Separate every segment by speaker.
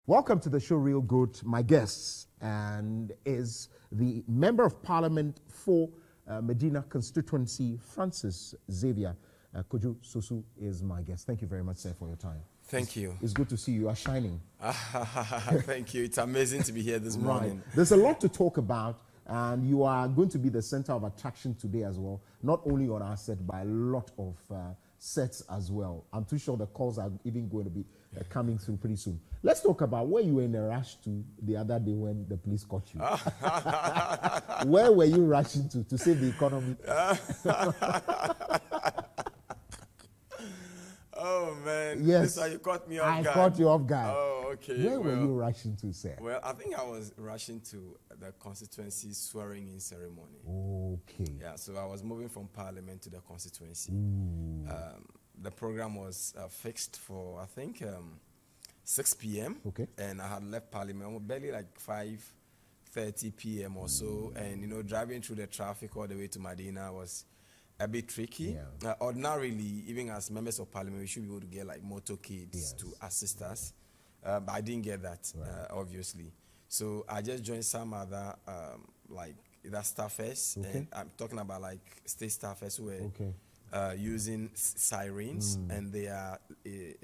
Speaker 1: Welcome to the show, Real Good. My guest and is the Member of Parliament for Madina Constituency, Francis Xavier Sosu is my guest. Thank you very much, sir, for your time.
Speaker 2: Thank you.
Speaker 1: It's good to see you. You are shining.
Speaker 2: Thank you. It's amazing to be here this morning.
Speaker 1: Right. There's a lot to talk about, and you are going to be the center of attraction today as well, not only on our set, but a lot of sets as well. I'm too sure the calls are even going to be coming through pretty soon. Let's talk about where you were in a rush to the other day when the police caught you. Where were you rushing to save the economy?
Speaker 2: Oh, man.
Speaker 1: Yes.
Speaker 2: This is how you caught me off guard.
Speaker 1: I caught you off guard.
Speaker 2: Oh, okay.
Speaker 1: Where were you rushing to, sir?
Speaker 2: Well, I think I was rushing to the constituency swearing-in ceremony.
Speaker 1: Okay.
Speaker 2: Yeah, so I was moving from Parliament to the constituency. The program was fixed for, I think, 6 p.m.
Speaker 1: Okay.
Speaker 2: And I had left Parliament barely like 5:30 p.m. or so. And, you know, driving through the traffic all the way to Madina was a bit tricky.
Speaker 1: Yeah.
Speaker 2: Ordinarily, even as members of Parliament, we should be able to get like motorcades to assist us. But I didn't get that, obviously. So I just joined some other, like, either staffers.
Speaker 1: Okay.
Speaker 2: And I'm talking about like state staffers who were using sirens and their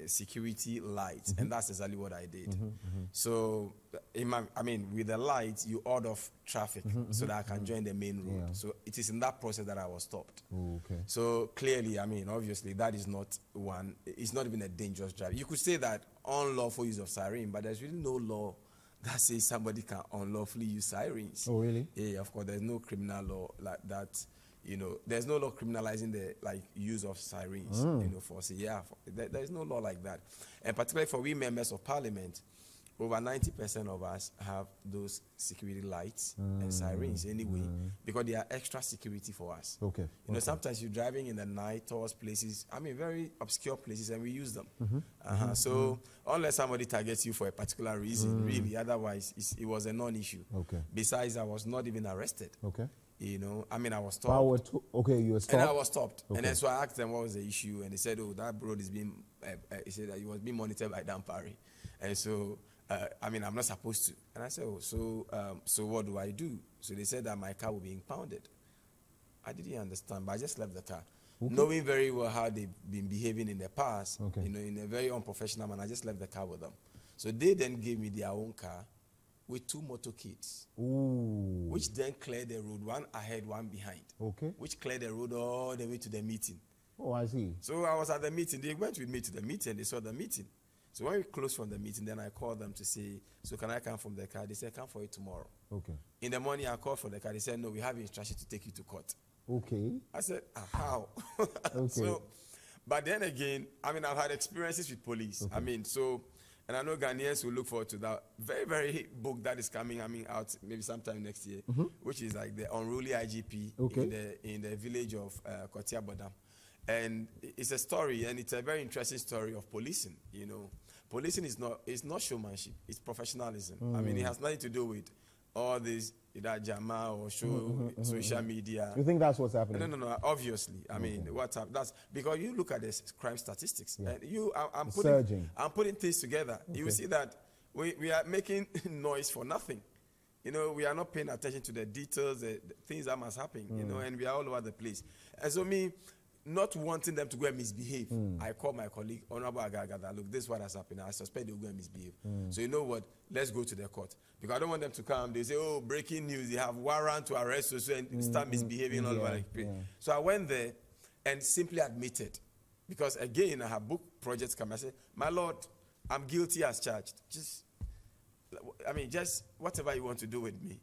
Speaker 2: security lights, and that's exactly what I did. So, with the lights, you out of traffic so that I can join the main road.
Speaker 1: Yeah.
Speaker 2: So it is in that process that I was stopped.
Speaker 1: Okay.
Speaker 2: So clearly, obviously, that is not one. It's not even a dangerous drive. You could say that unlawful use of siren, but there's really no law that says somebody can unlawfully use sirens.
Speaker 1: Oh, really?
Speaker 2: Yeah, of course. There's no criminal law like that. You know, there's no law criminalizing the use of sirens. You know, there's no law like that. And particularly for we members of Parliament, over 90% of us have those security lights and sirens anyway, because they are extra security for us.
Speaker 1: Okay.
Speaker 2: You know, sometimes you're driving in the night towards places, very obscure places, and we use them. So unless somebody targets you for a particular reason, really, otherwise it was a non-issue.
Speaker 1: Okay.
Speaker 2: Besides, I was not even arrested.
Speaker 1: Okay.
Speaker 2: You know, I was stopped.
Speaker 1: You were stopped?
Speaker 2: And I was stopped.
Speaker 1: Okay.
Speaker 2: And then so I asked them what was the issue, and they said, oh, that road is being, he said that it was being monitored by Dampari. And so, I'm not supposed to. And I said, oh, so what do I do? So they said that my car will be impounded. I didn't understand, but I just left the car. Okay. Knowing very well how they've been behaving in the past, you know, in a very unprofessional manner, I just left the car with them. So they then gave me their own car with 2 motorcades, which then cleared the road, one ahead, one behind. Okay. Which cleared the road all the way to the meeting.
Speaker 1: Oh, I see.
Speaker 2: So I was at the meeting. They went with me to the meeting. They saw the meeting. So when we closed from the meeting, then I called them to say, so can I come from the car? They said, come for it tomorrow. Okay. In the morning, I called for the car. They said, no, we have instruction to take you to court. Okay. I said, how? Okay. So, but then again, I've had experiences with police. Okay. And I know Ghanaians will look forward to that very, very book that is coming, out maybe sometime next year, which is like the unruly IGP in the village of Kotia Bodam. And it's a story, and it's a very interesting story of policing. You know, policing is not showmanship; it's professionalism. It has nothing to do with all this Jama or social media.
Speaker 1: You think that's what's happening?
Speaker 2: No. Obviously, what's up? That's because you look at the crime statistics, and I'm putting things together. Okay. You will see that we are making noise for nothing. You know, we are not paying attention to the details, the things that must happen. You know, and we are all over the place. And so not wanting them to go and misbehave, I call my colleague, Honorable Agagada, look, this is what has happened. I suspect they'll go and misbehave. So you know what? Let's go to the court. Because I don't want them to come. They say, oh, breaking news. They have warrant to arrest us and start misbehaving all over. So I went there and simply admitted. Because again, I have book projects come. I said, my Lord, I'm guilty as charged. Just whatever you want to do with me.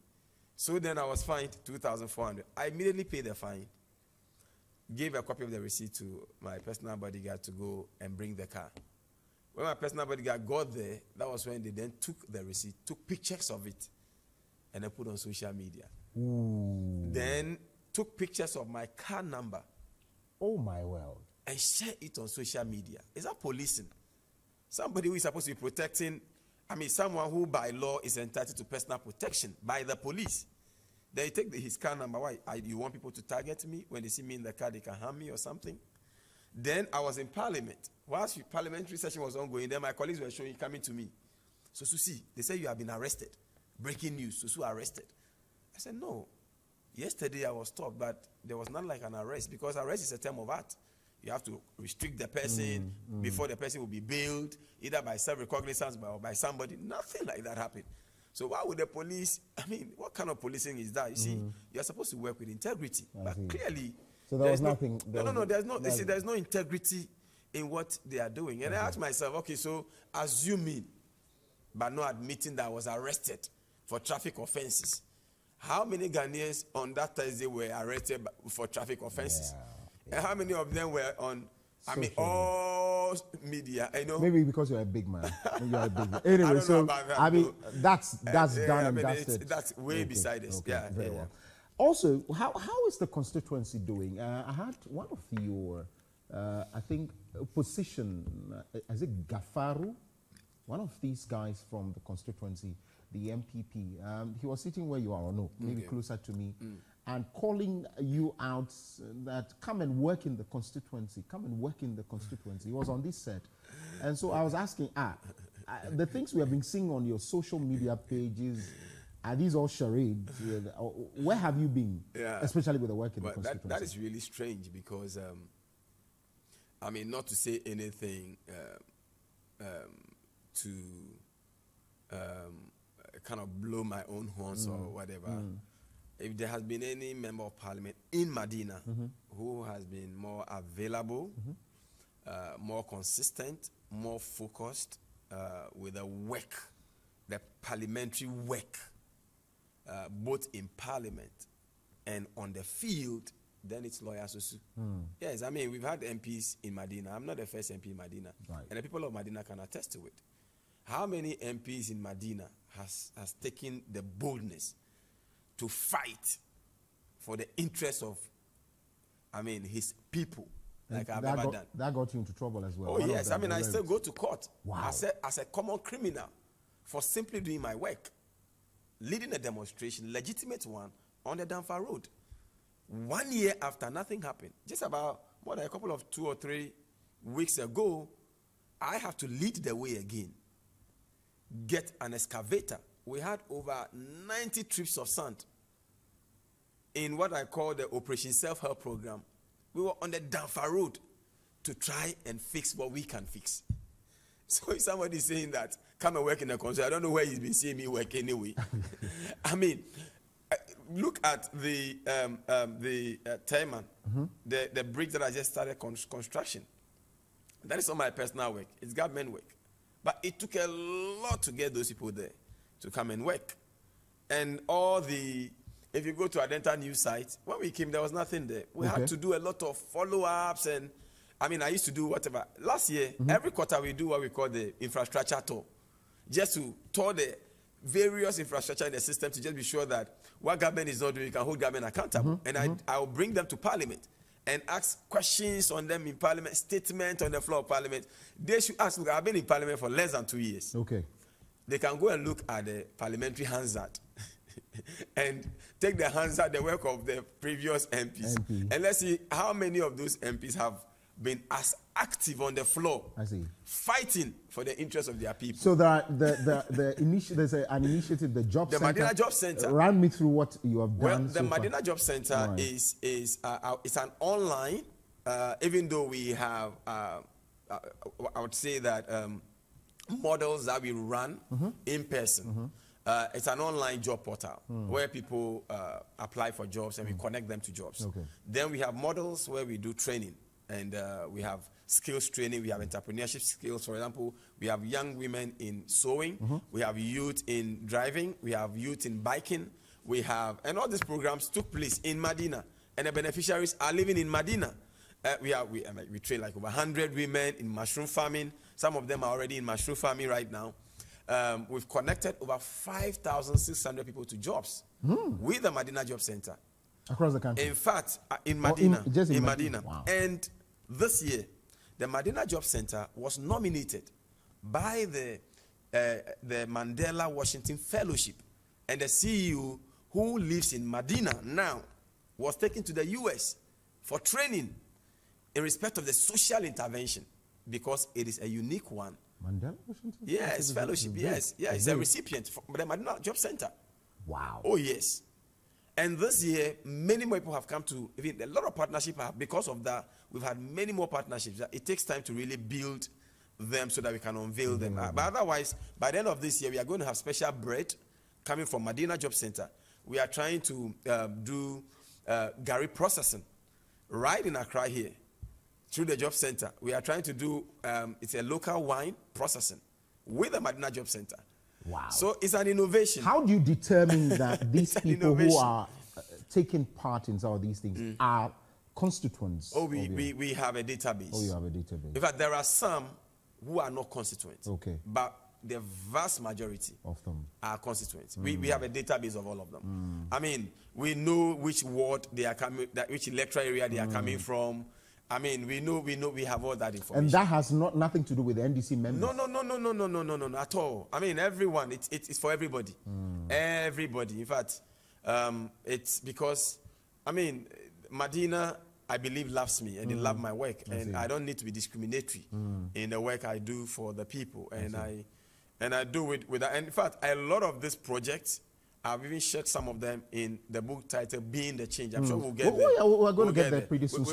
Speaker 2: So then I was fined 2,400. I immediately paid the fine. Gave a copy of the receipt to my personal bodyguard to go and bring the car. When my personal bodyguard got there, that was when they then took the receipt, took pictures of it, and then put on social media. Then took pictures of my car number.
Speaker 1: Oh, my world.
Speaker 2: And shared it on social media. Is that policing? Somebody who is supposed to be protecting, someone who by law is entitled to personal protection by the police. Then you take his car number. Why? You want people to target me? When they see me in the car, they can harm me or something? Then I was in Parliament. Whilst the parliamentary session was ongoing, then my colleagues were coming to me. So Susi, they say you have been arrested. Breaking news, Sosu arrested. I said, no. Yesterday I was stopped, but there was not like an arrest, because arrest is a term of art. You have to restrict the person before the person will be bailed, either by self-recognizance or by somebody. Nothing like that happened. So why would the police, I mean, what kind of policing is that? You see, you're supposed to work with integrity. But clearly,
Speaker 1: so there was nothing.
Speaker 2: There's no integrity in what they are doing. And I asked myself, okay, so assuming, but not admitting that I was arrested for traffic offenses, how many Ghanaians on that Thursday were arrested for traffic offenses? Yeah. And how many of them were on, all media? I know.
Speaker 1: Maybe because you're a big man. You're a big man. Anyway, so that, I mean, that's done and dusted.
Speaker 2: That's way beside us.
Speaker 1: Okay, very well. Also, how is the constituency doing? I had one of your, I think, opposition, is it Gafaru? One of these guys from the constituency, the MPP, he was sitting where you are, or no, maybe closer to me, and calling you out that come and work in the constituency, come and work in the constituency. He was on this set. And so I was asking, the things we have been seeing on your social media pages, are these all charades? Where have you been, especially with the work in the constituency?
Speaker 2: That is really strange, because, I mean, not to say anything to kind of blow my own horns or whatever. If there has been any member of parliament in Madina who has been more available, more consistent, more focused with the work, the parliamentary work, both in parliament and on the field, then it's Lawyer Sosu. Yes, I mean, we've had MPs in Madina. I'm not the first MP in Madina. Right. And the people of Madina can attest to it. How many MPs in Madina has taken the boldness to fight for the interests of, I mean, his people, like I've ever done?
Speaker 1: That got you into trouble as well.
Speaker 2: Oh, yes. I mean, I still go to court as a common criminal for simply doing my work, leading a demonstration, legitimate one, on the Danfa Road. 1 year after, nothing happened. Just about more than a couple of 2 or 3 weeks ago, I have to lead the way again. Get an excavator. We had over 90 trips of sand in what I call the Operation Self-Help Program. We were on the Danfa Road to try and fix what we can fix. So if somebody is saying that, come and work in the council, I don't know where he's been seeing me work anyway. I mean, look at the Tayman, the bridge that I just started construction. That is not my personal work. It's government work. But it took a lot to get those people there to come and work. And if you go to Adenta news site, when we came, there was nothing there. We had to do a lot of follow-ups, and I mean, I used to do whatever. Last year, every quarter we do what we call the infrastructure tour, just to tour the various infrastructure in the system to just be sure that what government is not doing, you can hold government accountable. And I will bring them to Parliament and ask questions on them in Parliament, statement on the floor of Parliament. They should ask, look, I've been in Parliament for less than 2 years. Okay. They can go and look at the parliamentary Hansard and take the Hansard, the work of the previous MPs. And let's see how many of those MPs have been as active on the floor, fighting for the interests of their people. So
Speaker 1: there's an initiative, the Job Center.
Speaker 2: The Madina Job Center.
Speaker 1: Run me through what you have
Speaker 2: Well,
Speaker 1: done.
Speaker 2: the Madina Job Center is it's an online, even though we have, I would say that models that we run in person. It's an online job portal where people apply for jobs and we connect them to jobs. Then we have models where we do training. And we have skills training, we have entrepreneurship skills. For example, we have young women in sewing, we have youth in driving, we have youth in biking, and all these programs took place in Madina. And the beneficiaries are living in Madina. We train like over 100 women in mushroom farming. Some of them are already in mushroom farming right now. We've connected over 5,600 people to jobs with the Madina Job Center.
Speaker 1: Across the country?
Speaker 2: In fact, in Madina.
Speaker 1: In
Speaker 2: Madina.
Speaker 1: Wow.
Speaker 2: And this year, the Madina Job Center was nominated by the Mandela Washington Fellowship. And the CEO, who lives in Madina now, was taken to the US for training in respect of the social intervention, because it is a unique one
Speaker 1: Mandela Washington?
Speaker 2: Yes, fellowship, yes. Yeah, he's a recipient from the Madina Job Center.
Speaker 1: Wow.
Speaker 2: Oh, yes. And this year, many more people have come to, even a lot of partnerships because of that. We've had many more partnerships. It takes time to really build them so that we can unveil them. But otherwise, by the end of this year, we are going to have special bread coming from Madina Job Center. We are trying to do Gary processing right in Accra here through the Job Center. We are trying to do, it's a local wine processing with the Madina Job Center.
Speaker 1: Wow.
Speaker 2: So it's an innovation.
Speaker 1: How do you determine that these people who are taking part in some of these things are constituents?
Speaker 2: Oh, we have a database.
Speaker 1: Oh, you have a database.
Speaker 2: In fact, there are some who are not constituents.
Speaker 1: Okay.
Speaker 2: But the vast majority
Speaker 1: of them
Speaker 2: are constituents. We have a database of all of them. I mean, we know which ward they are coming, which electoral area they are coming from. I mean, we have all that information.
Speaker 1: And that has nothing to do with the NDC members?
Speaker 2: No, at all. I mean, everyone, it's for everybody. Everybody. In fact, it's because, I mean, Madina, I believe, loves me and they love my work. And I don't need to be discriminatory in the work I do for the people. And I do it with that. And in fact, a lot of these projects, I've even shared some of them in the book title, Being the Change. I'm sure we'll get there.
Speaker 1: We're going to get there pretty soon.